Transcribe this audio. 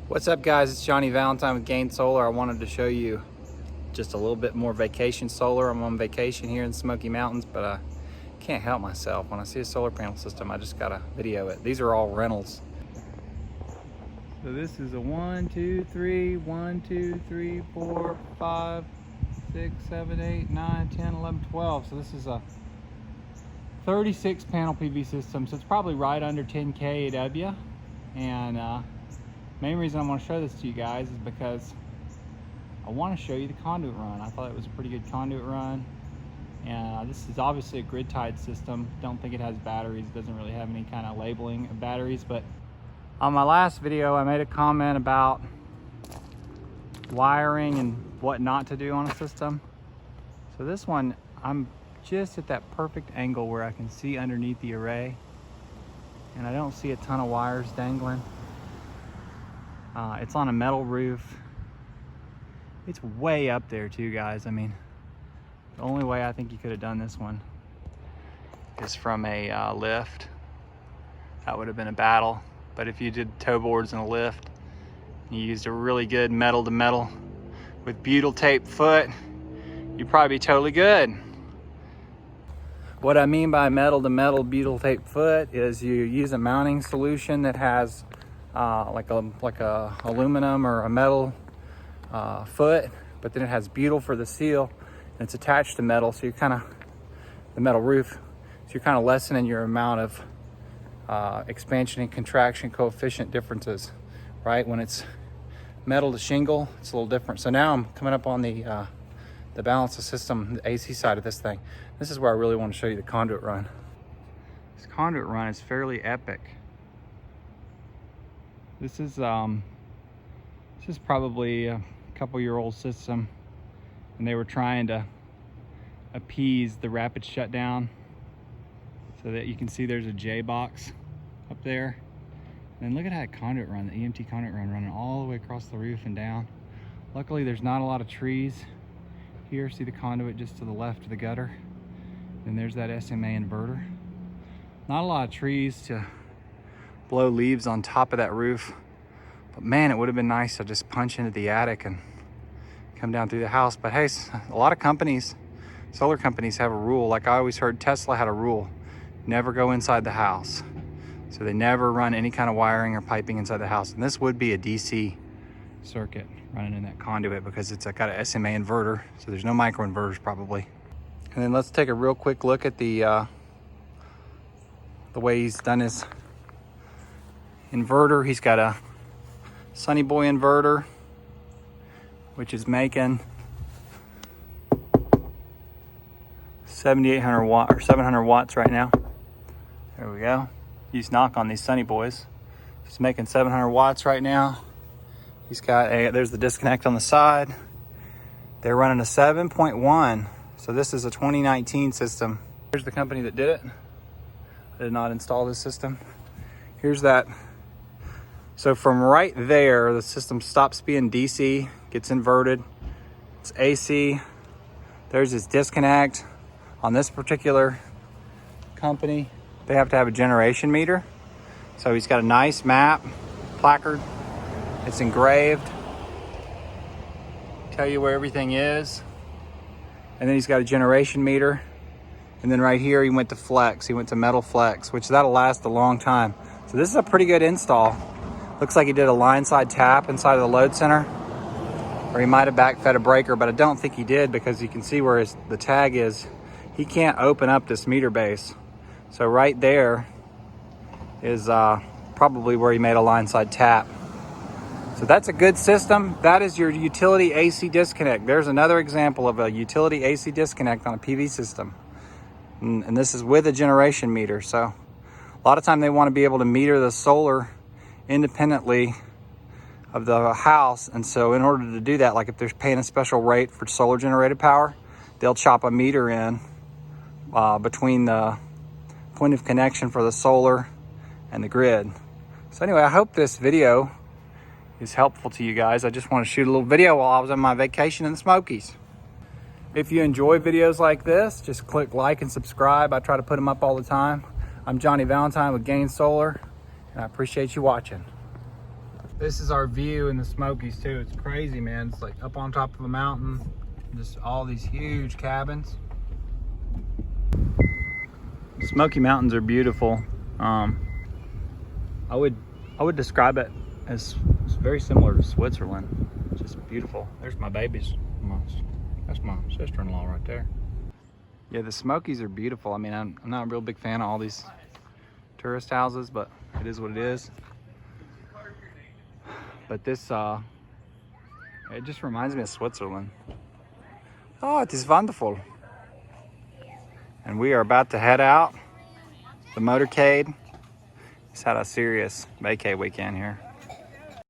What's up, guys? It's Johnny Valentine with Gain Solar. I wanted to show you just a little bit more vacation solar. I'm on vacation here in the Smoky Mountains, but I can't help myself. When I see a solar panel system, I just gotta video it. These are all rentals. So this is a 1, 2, 3, 1, 2, 3, 4, 5, 6, 7, 8, 9, 10, 11, 12. So this is a 36 panel PV system. So it's probably right under 10 kW. And main reason I want to show this to you guys is because I want to show you the conduit run. I thought it was a pretty good conduit run. And this is obviously a grid tied system. Don't think it has batteries. It doesn't really have any kind of labeling of batteries. But on my last video, I made a comment about wiring and what not to do on a system. So this one, I'm just at that perfect angle where I can see underneath the array. And I don't see a ton of wires dangling. It's on a metal roof. It's way up there too, guys. I mean, the only way I think you could have done this one is from a lift. That would have been a battle. But if you did tow boards and a lift, you used a really good metal to metal with butyl tape foot, you'd probably be totally good. What I mean by metal to metal butyl tape foot is you use a mounting solution that has like a aluminum or a metal foot, but then it has butyl for the seal, and it's attached to metal, so you're kind of the metal roof, so you're kind of lessening your amount of expansion and contraction coefficient differences, right? When it's metal to shingle, it's a little different. So now I'm coming up on the balance of system, the AC side of this thing. This is where I really want to show you the conduit run. This conduit run is fairly epic. This is probably a couple-year-old system, and they were trying to appease the rapid shutdown, so that you can see there's a J box up there. And then look at that conduit run, the EMT conduit run, running all the way across the roof and down. Luckily, there's not a lot of trees here. See the conduit just to the left of the gutter. And there's that SMA inverter. Not a lot of trees to blow leaves on top of that roof, but man, it would have been nice to just punch into the attic and come down through the house. But hey, a lot of companies, solar companies, have a rule. Like I always heard Tesla had a rule: never go inside the house. So they never run any kind of wiring or piping inside the house. And this would be a DC circuit running in that conduit because it's got an SMA inverter, so there's no micro inverters probably. And then let's take a real quick look at the way he's done his inverter. He's got a Sunny Boy inverter, which is making 7,800 watt or 700 watts right now. There we go. Use knock on these Sunny Boys. He's making 700 watts right now. He's got there's the disconnect on the side. They're running a 7.1. So this is a 2019 system. Here's the company that did it. I did not install this system. Here's that. So from right there, the system stops being DC, gets inverted. It's AC. There's his disconnect. On this particular company, they have to have a generation meter. So he's got a nice map, placard. It's engraved. Tell you where everything is. And then he's got a generation meter. And then right here, he went to flex. He went to metal flex, which that'll last a long time. So this is a pretty good install. Looks like he did a line side tap inside of the load center, or he might have backfed a breaker, but I don't think he did, because you can see where the tag is. He can't open up this meter base. So right there is probably where he made a line side tap. So that's a good system. That is your utility AC disconnect. There's another example of a utility AC disconnect on a PV system. And this is with a generation meter. So a lot of time they want to be able to meter the solar independently of the house. And so in order to do that, like if they're paying a special rate for solar generated power, they'll chop a meter in between the point of connection for the solar and the grid. So anyway, I hope this video is helpful to you guys. I just want to shoot a little video while I was on my vacation in the Smokies. If you enjoy videos like this, just click like and subscribe. I try to put them up all the time. I'm Johnny Valentine with Gain Solar, and I appreciate you watching. This is our view in the Smokies too. It's crazy, man. It's like up on top of a mountain, just all these huge cabins. Smoky Mountains are beautiful. I would describe it as very similar to Switzerland. Just beautiful. There's my babies. That's my sister-in-law right there. Yeah, the Smokies are beautiful. I mean, I'm not a real big fan of all these tourist houses, but it is what it is. But this, it just reminds me of Switzerland. Oh, it is wonderful. And we are about to head out. The motorcade. Just had a serious vacay weekend here.